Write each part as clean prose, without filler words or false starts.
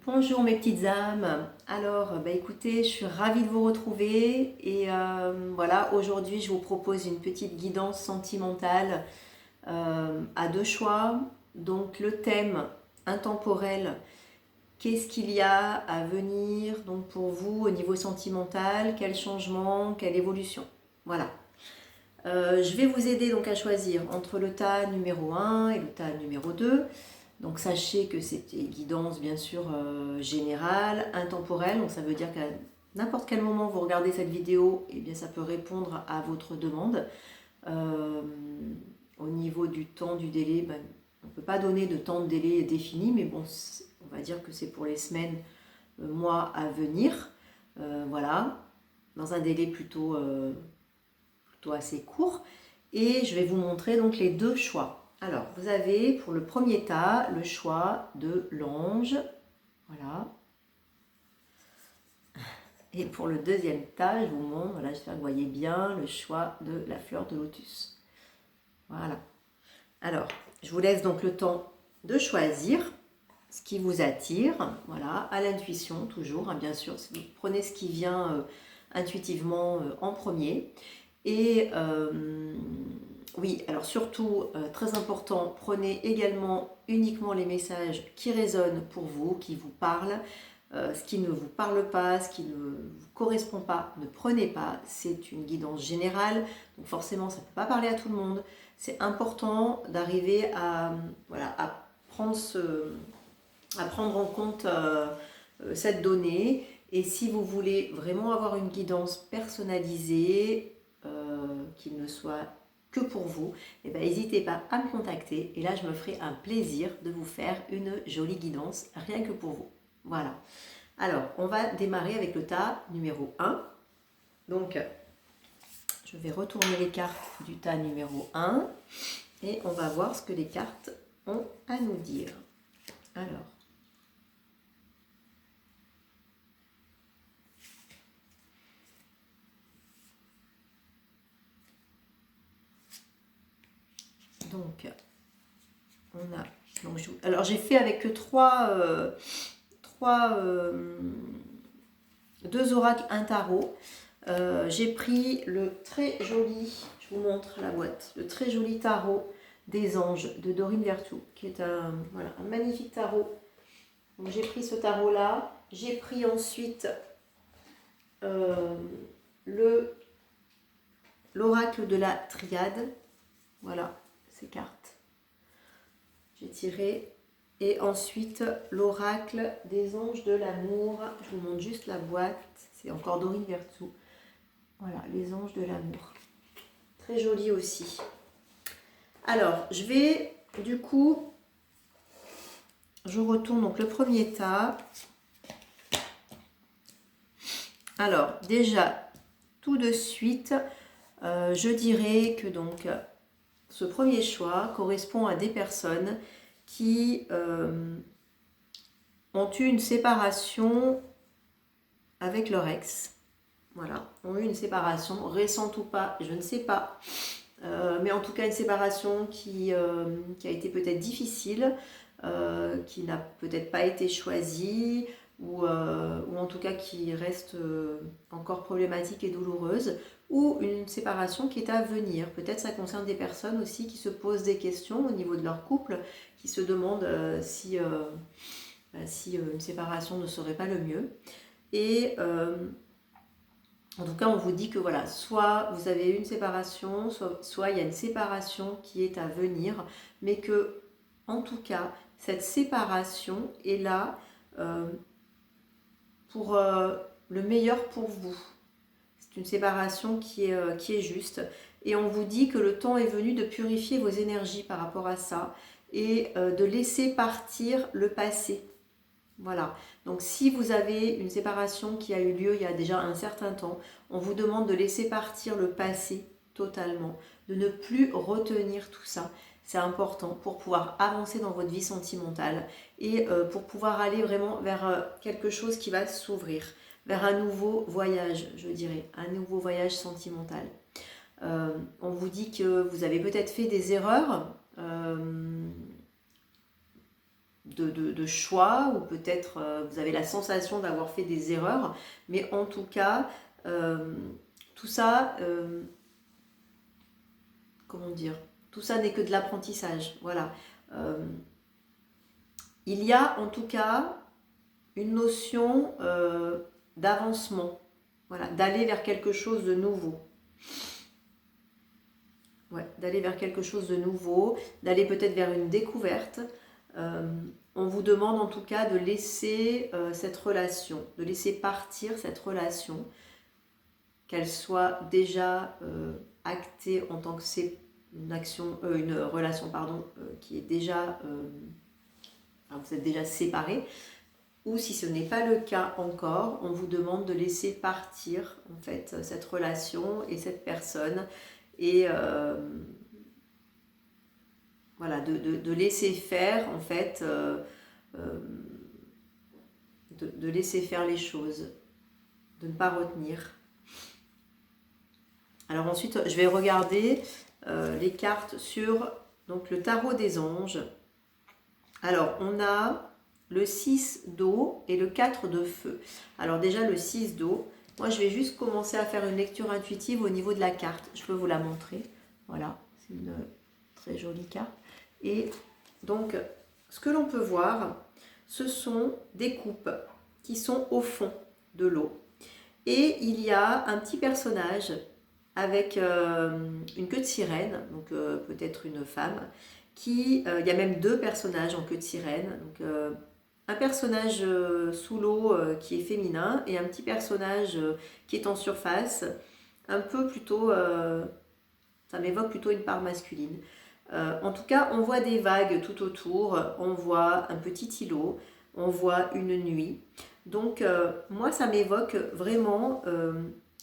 Bonjour mes petites âmes. Alors, écoutez, je suis ravie de vous retrouver et voilà, aujourd'hui je vous propose une petite guidance sentimentale à deux choix. Donc le thème intemporel, qu'est-ce qu'il y a à venir donc pour vous au niveau sentimental, quel changement, quelle évolution. Voilà. Je vais vous aider donc à choisir entre le tas numéro 1 et le tas numéro 2. Donc sachez que c'est une guidance bien sûr générale, intemporelle, donc ça veut dire qu'à n'importe quel moment vous regardez cette vidéo, et bien ça peut répondre à votre demande. Euh, Au niveau du temps, du délai, on ne peut pas donner de temps de délai défini, mais bon, on va dire que c'est pour les semaines, mois à venir. Voilà, dans un délai plutôt assez court. Et je vais vous montrer donc les deux choix. Alors, vous avez pour le premier tas le choix de l'ange. Voilà. Et pour le deuxième tas, je vous montre, voilà, j'espère que vous voyez bien, le choix de la fleur de lotus. Voilà. Alors, je vous laisse donc le temps de choisir ce qui vous attire. Voilà, à l'intuition toujours, hein, bien sûr. Vous prenez ce qui vient intuitivement en premier. Et oui, alors surtout, très important, prenez également uniquement les messages qui résonnent pour vous, qui vous parlent. Ce qui ne vous parle pas, ce qui ne vous correspond pas, ne prenez pas. C'est une guidance générale, donc forcément ça ne peut pas parler à tout le monde. C'est important d'arriver à, voilà, à prendre en compte cette donnée. Et si vous voulez vraiment avoir une guidance personnalisée, qu'il ne soit que pour vous, eh ben, n'hésitez pas à me contacter. Et là, je me ferai un plaisir de vous faire une jolie guidance, rien que pour vous. Voilà. Alors, on va démarrer avec le tas numéro 1. Donc, je vais retourner les cartes du tas numéro 1 et on va voir ce que les cartes ont à nous dire. Alors, donc, on a... Donc, alors, j'ai fait avec que deux oracles, un tarot. J'ai pris le très joli, je vous montre la boîte, le très joli tarot des anges de Dorine Vertou, qui est voilà, un magnifique tarot. Donc j'ai pris ce tarot là, j'ai pris ensuite l'oracle de la triade, voilà ces cartes, j'ai tiré, et ensuite l'oracle des anges de l'amour. Je vous montre juste la boîte, c'est encore Dorine Vertou. Voilà, les anges de l'amour. Très joli aussi. Alors, je vais, du coup, je retourne donc le premier tas. Alors, déjà, tout de suite, je dirais que donc, ce premier choix correspond à des personnes qui ont eu une séparation avec leur ex. Voilà, ont eu une séparation, récente ou pas, je ne sais pas. Mais en tout cas, une séparation qui a été peut-être difficile, qui n'a peut-être pas été choisie, ou en tout cas qui reste encore problématique et douloureuse, ou une séparation qui est à venir. Peut-être ça concerne des personnes aussi qui se posent des questions au niveau de leur couple, qui se demandent si une séparation ne serait pas le mieux. Et en tout cas, on vous dit que voilà, soit vous avez une séparation, soit il y a une séparation qui est à venir, mais que, en tout cas, cette séparation est là pour le meilleur pour vous. C'est une séparation qui est juste. Et on vous dit que le temps est venu de purifier vos énergies par rapport à ça et de laisser partir le passé. Voilà, donc si vous avez une séparation qui a eu lieu il y a déjà un certain temps, on vous demande de laisser partir le passé totalement, de ne plus retenir tout ça. C'est important pour pouvoir avancer dans votre vie sentimentale et pour pouvoir aller vraiment vers quelque chose qui va s'ouvrir, vers un nouveau voyage, je dirais, un nouveau voyage sentimental. On vous dit que vous avez peut-être fait des erreurs, de choix, ou peut-être vous avez la sensation d'avoir fait des erreurs, mais en tout cas, tout ça, comment dire, tout ça n'est que de l'apprentissage, voilà. Il y a en tout cas une notion d'avancement, voilà, d'aller vers quelque chose de nouveau. Ouais, d'aller vers quelque chose de nouveau, d'aller peut-être vers une découverte. On vous demande en tout cas de laisser cette relation, de laisser partir cette relation, qu'elle soit déjà actée en tant que c'est une relation qui est déjà, vous êtes déjà séparés, ou si ce n'est pas le cas encore, on vous demande de laisser partir en fait cette relation et cette personne, et voilà, de laisser faire en fait, de laisser faire les choses, de ne pas retenir. Alors ensuite, je vais regarder les cartes sur donc, le tarot des anges. Alors, on a le 6 d'eau et le 4 de feu. Alors déjà, le 6 d'eau, moi je vais juste commencer à faire une lecture intuitive au niveau de la carte. Je peux vous la montrer. Voilà, c'est une très jolie carte. Et donc, ce que l'on peut voir, ce sont des coupes qui sont au fond de l'eau. Et il y a un petit personnage avec une queue de sirène, donc peut-être une femme, il y a même deux personnages en queue de sirène, donc un personnage sous l'eau qui est féminin, et un petit personnage qui est en surface, un peu plutôt, ça m'évoque plutôt une part masculine. En tout cas, on voit des vagues tout autour, on voit un petit îlot, on voit une nuit. Donc moi, ça m'évoque vraiment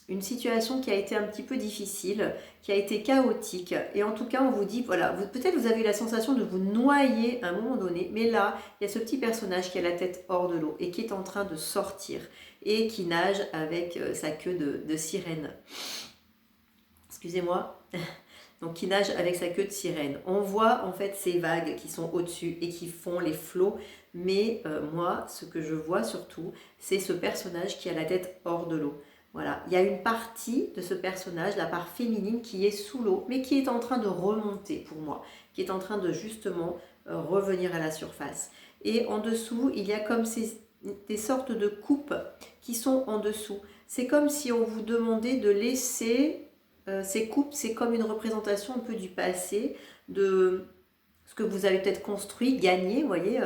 une situation qui a été un petit peu difficile, qui a été chaotique. Et en tout cas, on vous dit, voilà, peut-être vous avez eu la sensation de vous noyer à un moment donné, mais là, il y a ce petit personnage qui a la tête hors de l'eau et qui est en train de sortir et qui nage avec sa queue de sirène. Excusez-moi. Donc qui nage avec sa queue de sirène. On voit en fait ces vagues qui sont au-dessus et qui font les flots, mais moi, ce que je vois surtout, c'est ce personnage qui a la tête hors de l'eau. Voilà, il y a une partie de ce personnage, la part féminine, qui est sous l'eau, mais qui est en train de remonter pour moi, qui est en train de justement revenir à la surface. Et en dessous, il y a comme des sortes de coupes qui sont en dessous. C'est comme si on vous demandait de laisser ces coupes, c'est comme une représentation un peu du passé, de ce que vous avez peut-être construit, gagné, vous voyez,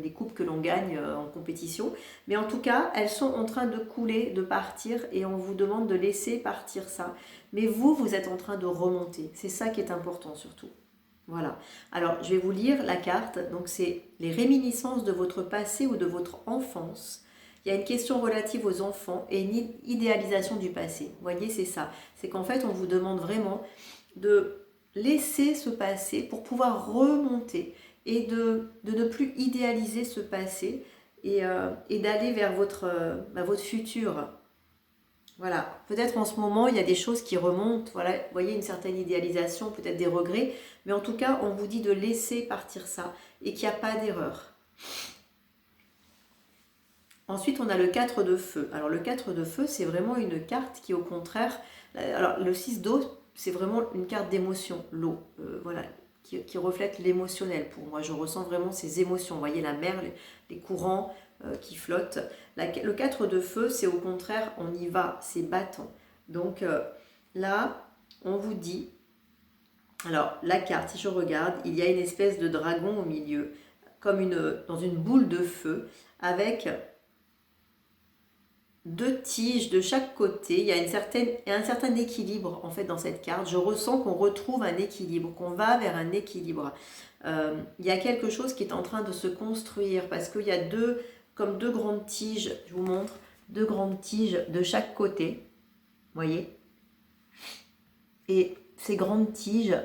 les coupes que l'on gagne en compétition. Mais en tout cas, elles sont en train de couler, de partir, et on vous demande de laisser partir ça. Mais vous êtes en train de remonter. C'est ça qui est important surtout. Voilà. Alors, je vais vous lire la carte. Donc, c'est les réminiscences de votre passé ou de votre enfance. Il y a une question relative aux enfants et une idéalisation du passé. Vous voyez, c'est ça. C'est qu'en fait, on vous demande vraiment de laisser ce passé pour pouvoir remonter et de ne plus idéaliser ce passé et d'aller vers votre futur. Voilà, peut-être en ce moment il y a des choses qui remontent, voilà, vous voyez, une certaine idéalisation, peut-être des regrets, mais en tout cas on vous dit de laisser partir ça et qu'il n'y a pas d'erreur. Ensuite on a le 4 de feu. Alors le 4 de feu, c'est vraiment une carte qui au contraire, alors le 6 d'eau, c'est vraiment une carte d'émotion, l'eau, voilà, qui reflète l'émotionnel pour moi. Je ressens vraiment ces émotions, vous voyez la mer, les courants qui flottent. Le 4 de feu, c'est au contraire, on y va, c'est battant. Donc là, on vous dit, alors la carte, si je regarde, il y a une espèce de dragon au milieu, comme dans une boule de feu, avec deux tiges de chaque côté. Il y a un certain équilibre en fait dans cette carte. Je ressens qu'on retrouve un équilibre, qu'on va vers un équilibre. Il y a quelque chose qui est en train de se construire parce qu'il y a comme deux grandes tiges, je vous montre, deux grandes tiges de chaque côté, voyez. Et ces grandes tiges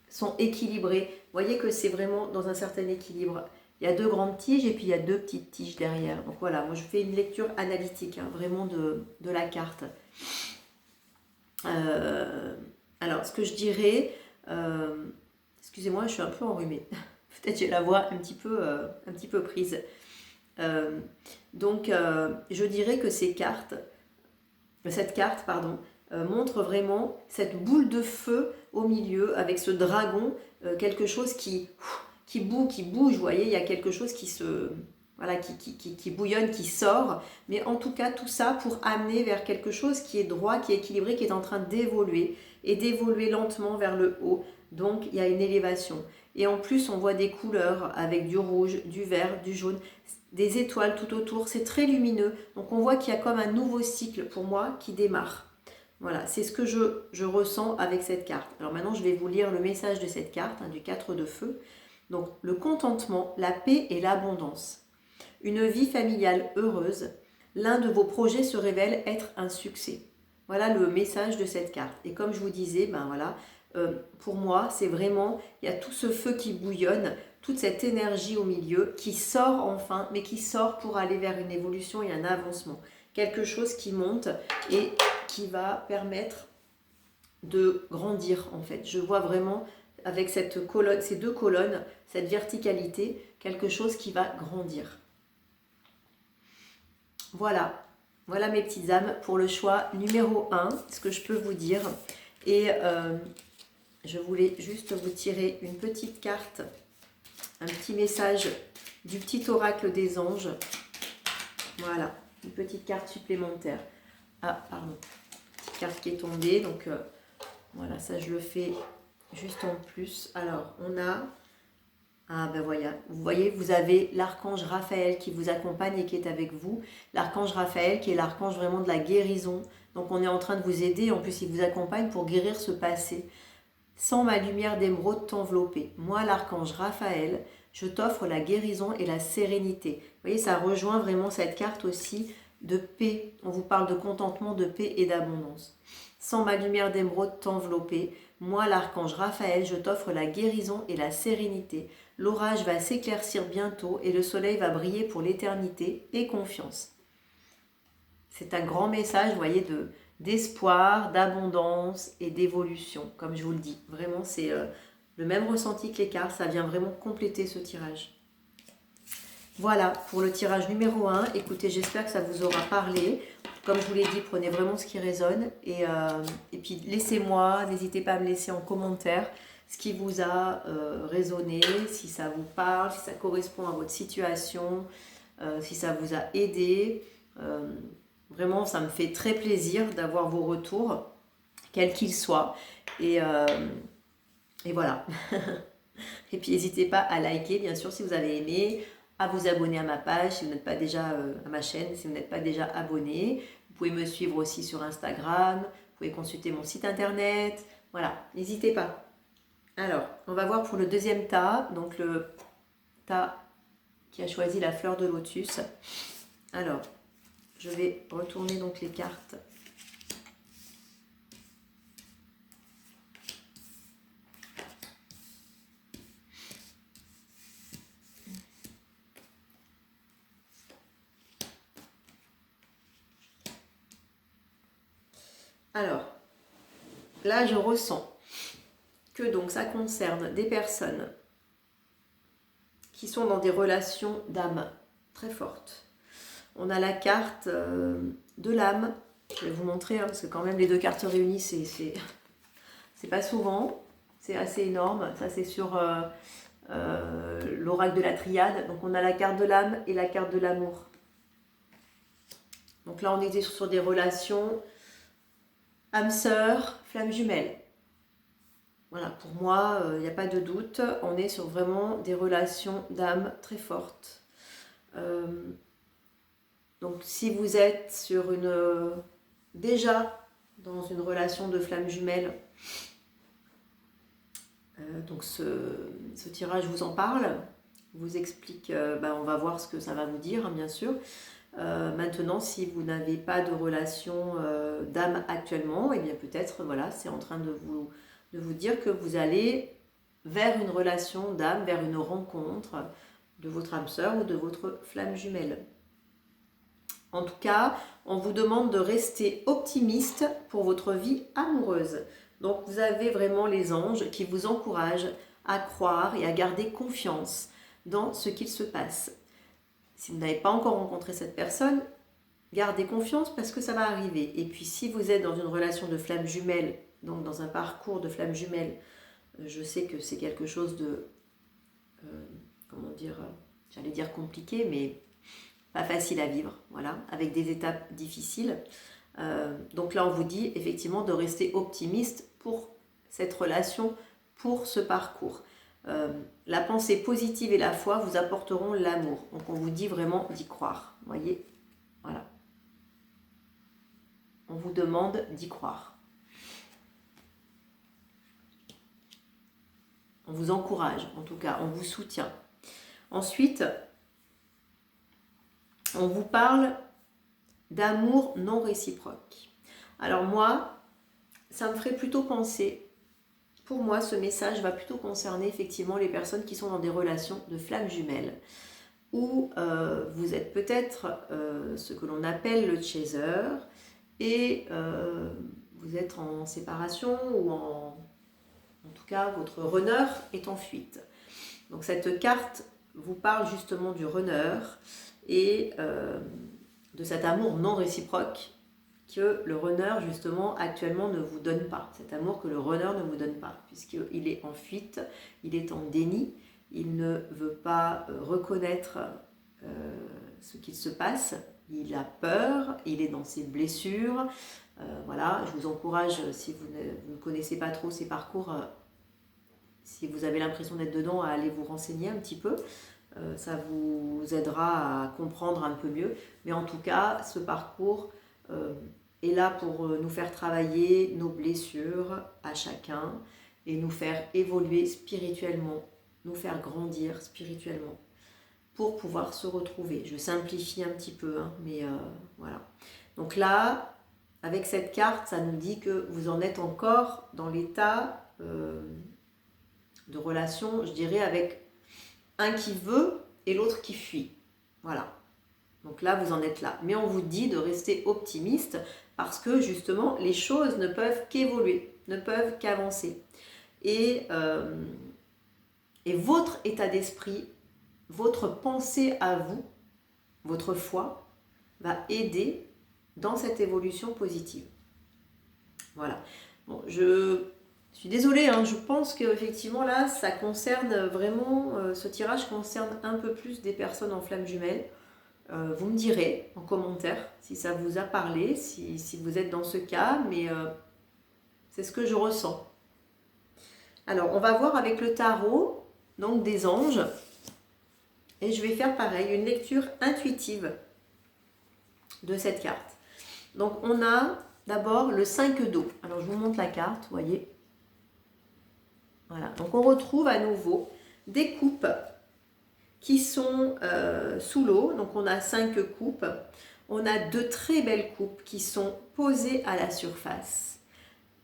sont équilibrées. Vous voyez que c'est vraiment dans un certain équilibre. Il y a deux grandes tiges et puis il y a deux petites tiges derrière. Donc voilà, moi je fais une lecture analytique, hein, vraiment de la carte. Alors, ce que je dirais, excusez-moi, je suis un peu enrhumée. Peut-être j'ai la voix un petit peu prise. Donc, je dirais que cette carte, pardon, montre vraiment cette boule de feu au milieu avec ce dragon, quelque chose qui bouge, vous voyez, il y a quelque chose qui se... Voilà, qui bouillonne, qui sort, mais en tout cas tout ça pour amener vers quelque chose qui est droit, qui est équilibré, qui est en train d'évoluer et d'évoluer lentement vers le haut. Donc il y a une élévation. Et en plus on voit des couleurs avec du rouge, du vert, du jaune, des étoiles tout autour, c'est très lumineux. Donc on voit qu'il y a comme un nouveau cycle pour moi qui démarre. Voilà, c'est ce que je ressens avec cette carte. Alors maintenant je vais vous lire le message de cette carte, du 4 de feu. Donc le contentement, la paix et l'abondance. Une vie familiale heureuse, l'un de vos projets se révèle être un succès. Voilà le message de cette carte. Et comme je vous disais, pour moi, c'est vraiment, il y a tout ce feu qui bouillonne, toute cette énergie au milieu qui sort enfin, mais qui sort pour aller vers une évolution et un avancement. Quelque chose qui monte et qui va permettre de grandir en fait. Je vois vraiment avec cette colonne, ces deux colonnes, cette verticalité, quelque chose qui va grandir. Voilà mes petites âmes pour le choix numéro 1, ce que je peux vous dire. Et je voulais juste vous tirer une petite carte, un petit message du petit oracle des anges. Voilà, une petite carte supplémentaire. Ah, pardon, petite carte qui est tombée, donc voilà, ça je le fais juste en plus. Alors, on a... Ah ben voilà, vous voyez, vous avez l'archange Raphaël qui vous accompagne et qui est avec vous. L'archange Raphaël qui est l'archange vraiment de la guérison. Donc on est en train de vous aider, en plus il vous accompagne pour guérir ce passé. Sans ma lumière d'émeraude t'envelopper. Moi, l'archange Raphaël, je t'offre la guérison et la sérénité. Vous voyez, ça rejoint vraiment cette carte aussi de paix. On vous parle de contentement, de paix et d'abondance. Sans ma lumière d'émeraude t'envelopper. Moi, l'archange Raphaël, je t'offre la guérison et la sérénité. L'orage va s'éclaircir bientôt et le soleil va briller pour l'éternité et confiance. C'est un grand message, vous voyez, d'espoir, d'abondance et d'évolution, comme je vous le dis. Vraiment, c'est le même ressenti que les cartes, ça vient vraiment compléter ce tirage. Voilà, pour le tirage numéro 1. Écoutez, j'espère que ça vous aura parlé. Comme je vous l'ai dit, prenez vraiment ce qui résonne. Et puis, laissez-moi, n'hésitez pas à me laisser en commentaire ce qui vous a résonné, si ça vous parle, si ça correspond à votre situation, si ça vous a aidé. Vraiment, ça me fait très plaisir d'avoir vos retours, quels qu'ils soient. Et voilà. Et puis, n'hésitez pas à liker, bien sûr, si vous avez aimé, à vous abonner à ma page, si vous n'êtes pas déjà à ma chaîne, si vous n'êtes pas déjà abonné. Vous pouvez me suivre aussi sur Instagram, vous pouvez consulter mon site internet. Voilà, n'hésitez pas. Alors, on va voir pour le deuxième tas, donc le tas qui a choisi la fleur de lotus. Alors, je vais retourner donc les cartes. Alors, là je ressens que donc ça concerne des personnes qui sont dans des relations d'âme très fortes. On a la carte de l'âme. Je vais vous montrer, parce que quand même les deux cartes réunies, c'est pas souvent. C'est assez énorme. Ça, c'est sur l'oracle de la triade. Donc, on a la carte de l'âme et la carte de l'amour. Donc là, on était sur des relations âme-sœur, flamme jumelle. Voilà, pour moi, il n'y a pas de doute. On est sur vraiment des relations d'âme très fortes. Donc, si vous êtes sur déjà dans une relation de flamme jumelle, donc ce tirage vous en parle, vous explique, on va voir ce que ça va vous dire, bien sûr. Maintenant, si vous n'avez pas de relation d'âme actuellement, et bien peut-être, voilà, c'est en train de vous dire que vous allez vers une relation d'âme, vers une rencontre de votre âme sœur ou de votre flamme jumelle. En tout cas, on vous demande de rester optimiste pour votre vie amoureuse. Donc, vous avez vraiment les anges qui vous encouragent à croire et à garder confiance dans ce qu'il se passe. Si vous n'avez pas encore rencontré cette personne, gardez confiance parce que ça va arriver. Et puis si vous êtes dans une relation de flamme jumelle, donc dans un parcours de flamme jumelle, je sais que c'est quelque chose de, comment dire, j'allais dire compliqué, mais pas facile à vivre, voilà, avec des étapes difficiles. Donc là, on vous dit effectivement de rester optimiste pour cette relation, pour ce parcours. La pensée positive et la foi vous apporteront l'amour. Donc on vous dit vraiment d'y croire. Voyez, voilà. On vous demande d'y croire. On vous encourage, en tout cas, on vous soutient. Ensuite, on vous parle d'amour non réciproque. Alors moi, ça me ferait plutôt penser, pour moi, ce message va plutôt concerner effectivement les personnes qui sont dans des relations de flammes jumelles, où vous êtes peut-être ce que l'on appelle le chaser, et vous êtes en séparation ou en tout cas votre runner est en fuite. Donc cette carte vous parle justement du runner et de cet amour non réciproque que le runner justement actuellement ne vous donne pas, cet amour que le runner ne vous donne pas, puisqu'il est en fuite, il est en déni, il ne veut pas reconnaître ce qu'il se passe, il a peur, il est dans ses blessures. Voilà, je vous encourage, si vous ne connaissez pas trop ces parcours, si vous avez l'impression d'être dedans, à aller vous renseigner un petit peu. Ça vous aidera à comprendre un peu mieux. Mais en tout cas, ce parcours est là pour nous faire travailler nos blessures à chacun et nous faire évoluer spirituellement, nous faire grandir spirituellement pour pouvoir se retrouver. Je simplifie un petit peu, hein, mais voilà. Donc là, avec cette carte, ça nous dit que vous en êtes encore dans l'état de relation, je dirais, avec un qui veut et l'autre qui fuit. Voilà. Donc là, vous en êtes là. Mais on vous dit de rester optimiste parce que justement, les choses ne peuvent qu'évoluer, ne peuvent qu'avancer. Et votre état d'esprit, votre pensée à vous, votre foi, va aider dans cette évolution positive. Voilà. Bon, je suis désolée, hein, je pense qu'effectivement là, ça concerne vraiment, ce tirage concerne un peu plus des personnes en flamme jumelle. Vous me direz en commentaire si ça vous a parlé, si vous êtes dans ce cas, mais c'est ce que je ressens. Alors, on va voir avec le tarot, donc des anges, et je vais faire pareil, une lecture intuitive de cette carte. Donc, on a d'abord le 5 d'eau. Alors, je vous montre la carte, vous voyez. Voilà, donc on retrouve à nouveau des coupes qui sont sous l'eau. Donc on a 5 coupes. On a 2 très belles coupes qui sont posées à la surface,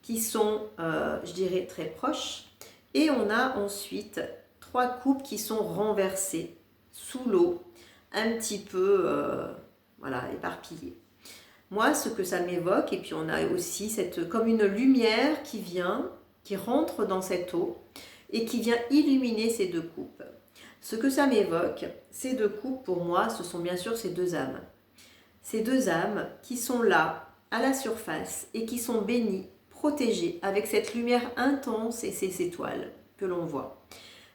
qui sont, je dirais, très proches. Et on a ensuite 3 coupes qui sont renversées sous l'eau, un petit peu voilà, éparpillées. Moi, ce que ça m'évoque, et puis on a aussi comme une lumière qui vient, qui rentre dans cette eau et qui vient illuminer ces 2 coupes. Ce que ça m'évoque, ces 2 coupes, pour moi, ce sont bien sûr ces 2 âmes. Ces 2 âmes qui sont là, à la surface, et qui sont bénies, protégées, avec cette lumière intense et ces étoiles que l'on voit.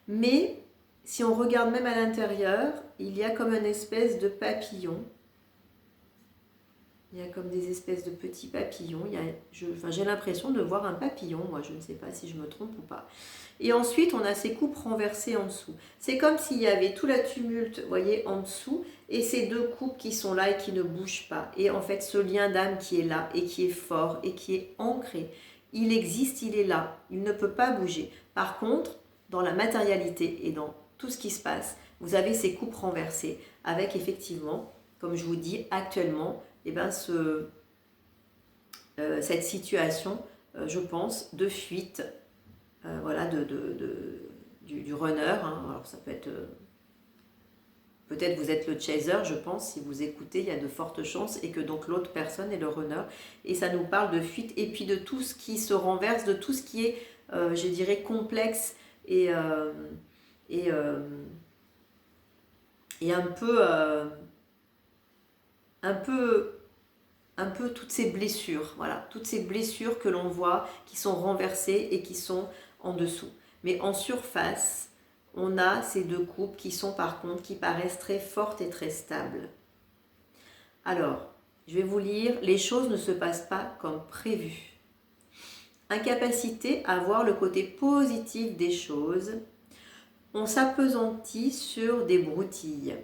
Mais, si on regarde même à l'intérieur, il y a comme une espèce de papillon. Il y a comme des espèces de petits papillons. J'ai l'impression de voir un papillon, moi je ne sais pas si je me trompe ou pas. Et ensuite, on a ces coupes renversées en dessous. C'est comme s'il y avait tout la tumulte, vous voyez, en dessous, et ces 2 coupes qui sont là et qui ne bougent pas. Et en fait, ce lien d'âme qui est là et qui est fort et qui est ancré, il existe, il est là, il ne peut pas bouger. Par contre, dans la matérialité et dans tout ce qui se passe, vous avez ces coupes renversées avec effectivement, comme je vous dis, actuellement, eh ben cette situation, je pense, de fuite, voilà, du runner. Hein. Alors ça peut être, peut-être vous êtes le chaser, je pense, si vous écoutez, il y a de fortes chances, et que donc l'autre personne est le runner. Et ça nous parle de fuite, et puis de tout ce qui se renverse, de tout ce qui est, je dirais, complexe, et, et, euh, et un peu, un peu toutes ces blessures, voilà, toutes ces blessures que l'on voit qui sont renversées et qui sont en dessous. Mais en surface, on a ces deux coupes qui sont par contre, qui paraissent très fortes et très stables. Alors, je vais vous lire, les choses ne se passent pas comme prévu. Incapacité à voir le côté positif des choses, on s'appesantit sur des broutilles.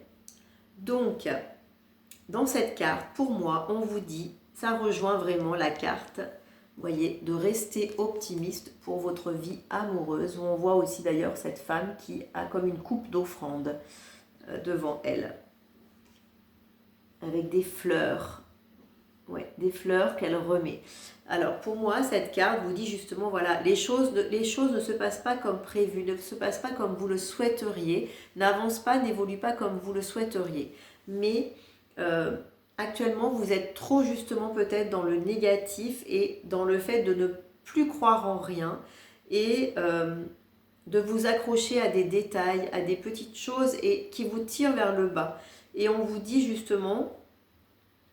Donc, dans cette carte, pour moi, on vous dit, ça rejoint vraiment la carte, vous voyez, de rester optimiste pour votre vie amoureuse, où on voit aussi d'ailleurs cette femme qui a comme une coupe d'offrande devant elle, avec des fleurs. Ouais, des fleurs qu'elle remet. Alors pour moi, cette carte vous dit justement, voilà, les choses ne se passent pas comme prévu, ne se passent pas comme vous le souhaiteriez, n'avancent pas, n'évoluent pas comme vous le souhaiteriez. Mais actuellement, vous êtes trop justement peut-être dans le négatif et dans le fait de ne plus croire en rien et de vous accrocher à des détails, à des petites choses et qui vous tirent vers le bas. Et on vous dit justement,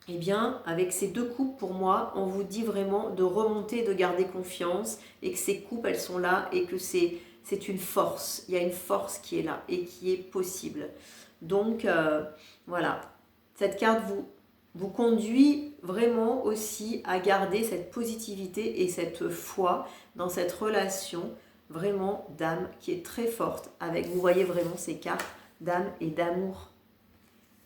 eh bien, avec ces deux coupes, pour moi, on vous dit vraiment de remonter, de garder confiance et que ces coupes, elles sont là et que c'est une force. Il y a une force qui est là et qui est possible. Donc, voilà. Cette carte vous conduit vraiment aussi à garder cette positivité et cette foi dans cette relation vraiment d'âme qui est très forte. Avec, vous voyez vraiment ces cartes d'âme et d'amour.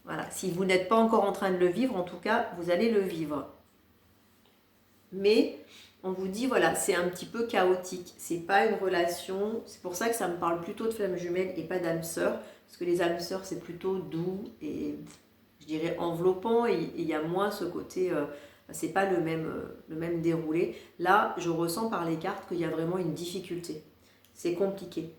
Voilà, si vous n'êtes pas encore en train de le vivre, en tout cas, vous allez le vivre. Mais on vous dit, voilà, c'est un petit peu chaotique. C'est pas une relation, c'est pour ça que ça me parle plutôt de flamme jumelle et pas d'âme sœur. Parce que les âmes sœurs, c'est plutôt doux et, je dirais, enveloppant. Et il y a moins ce côté, c'est pas le même déroulé. Là, je ressens par les cartes qu'il y a vraiment une difficulté. C'est compliqué.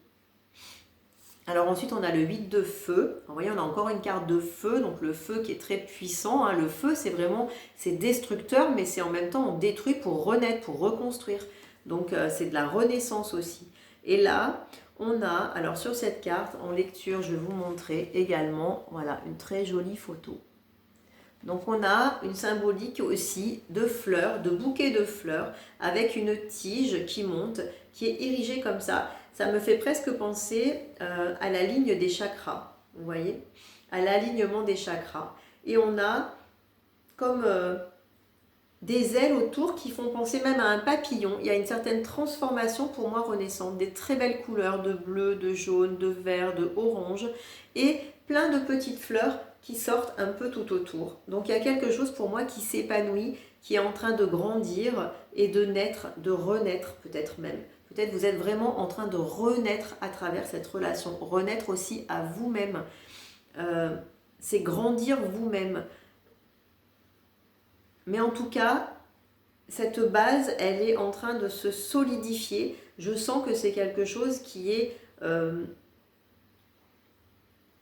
Alors ensuite, on a le 8 de feu. Vous voyez, on a encore une carte de feu. Donc le feu qui est très puissant. Hein. Le feu, c'est vraiment, c'est destructeur, mais c'est en même temps, on détruit pour renaître, pour reconstruire. Donc c'est de la renaissance aussi. Et là, on a, alors sur cette carte, en lecture, je vais vous montrer également, voilà, une très jolie photo. Donc on a une symbolique aussi de fleurs, de bouquets de fleurs, avec une tige qui monte, qui est érigée comme ça. Ça me fait presque penser à la ligne des chakras, vous voyez, à l'alignement des chakras. Et on a comme des ailes autour qui font penser même à un papillon. Il y a une certaine transformation pour moi renaissante, des très belles couleurs de bleu, de jaune, de vert, de orange et plein de petites fleurs qui sortent un peu tout autour. Donc il y a quelque chose pour moi qui s'épanouit, qui est en train de grandir et de naître, de renaître peut-être même. Peut-être vous êtes vraiment en train de renaître à travers cette relation, renaître aussi à vous-même. C'est grandir vous-même. Mais en tout cas, cette base, elle est en train de se solidifier. Je sens que c'est quelque chose qui est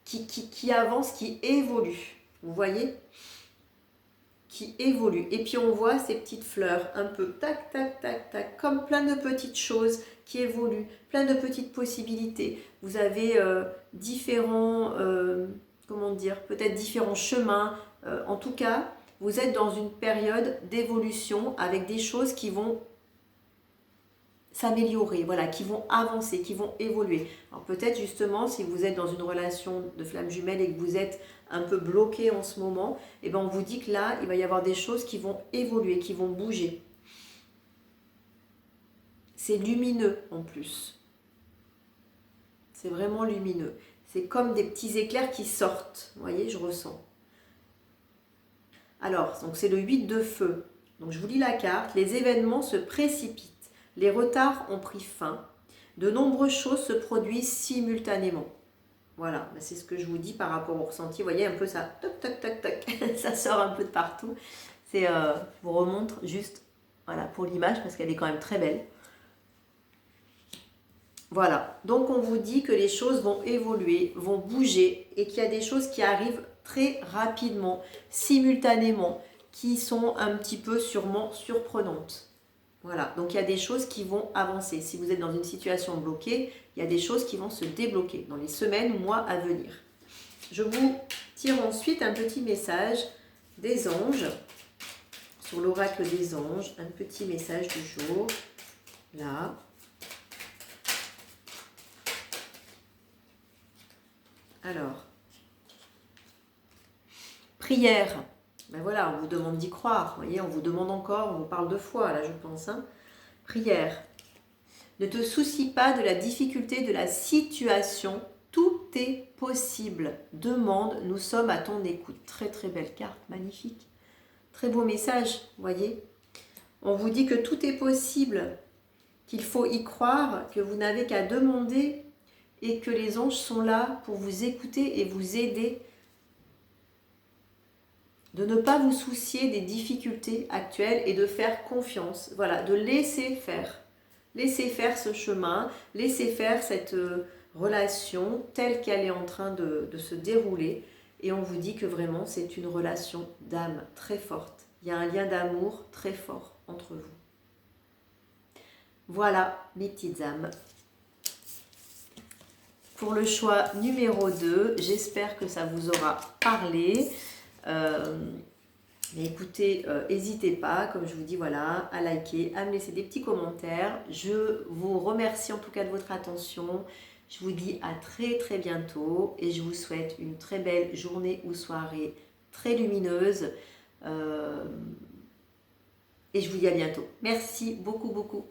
qui avance, qui évolue. Vous voyez ? Qui évolue. Et puis on voit ces petites fleurs un peu tac, tac, tac, tac, comme plein de petites choses qui évoluent, plein de petites possibilités. Vous avez différents, comment dire, peut-être différents chemins. En tout cas, vous êtes dans une période d'évolution avec des choses qui vont s'améliorer, voilà, qui vont avancer, qui vont évoluer. Alors peut-être justement, si vous êtes dans une relation de flamme jumelle et que vous êtes un peu bloqué en ce moment, eh ben on vous dit que là, il va y avoir des choses qui vont évoluer, qui vont bouger. C'est lumineux en plus. C'est vraiment lumineux. C'est comme des petits éclairs qui sortent. Vous voyez, je ressens. Alors, donc c'est le 8 de feu. Donc je vous lis la carte. Les événements se précipitent. Les retards ont pris fin. De nombreuses choses se produisent simultanément. Voilà, c'est ce que je vous dis par rapport au ressenti. Vous voyez un peu ça, toc, toc, toc, toc, ça sort un peu de partout. Je vous remontre juste, voilà, pour l'image parce qu'elle est quand même très belle. Voilà, donc on vous dit que les choses vont évoluer, vont bouger et qu'il y a des choses qui arrivent très rapidement, simultanément, qui sont un petit peu sûrement surprenantes. Voilà, donc il y a des choses qui vont avancer. Si vous êtes dans une situation bloquée, il il y a des choses qui vont se débloquer dans les semaines ou mois à venir. Je vous tire ensuite un petit message des anges, sur l'oracle des anges, un petit message du jour, là. Alors, prière. Ben voilà, on vous demande d'y croire, vous voyez, on vous demande encore, on vous parle de foi, là, je pense. Hein. Prière. Ne te soucie pas de la difficulté de la situation, tout est possible. Demande, nous sommes à ton écoute. Très très belle carte, magnifique. Très beau message, vous voyez. On vous dit que tout est possible, qu'il faut y croire, que vous n'avez qu'à demander et que les anges sont là pour vous écouter et vous aider. De ne pas vous soucier des difficultés actuelles et de faire confiance. Voilà, de laisser faire. Laissez faire ce chemin, laissez faire cette relation telle qu'elle est en train de se dérouler. Et on vous dit que vraiment c'est une relation d'âme très forte. Il y a un lien d'amour très fort entre vous. Voilà mes petites âmes. Pour le choix numéro 2, j'espère que ça vous aura parlé. Mais écoutez, n'hésitez pas, comme je vous dis, voilà, à liker, à me laisser des petits commentaires. Je vous remercie en tout cas de votre attention. Je vous dis à très très bientôt et je vous souhaite une très belle journée ou soirée très lumineuse. Et je vous dis à bientôt. Merci beaucoup beaucoup.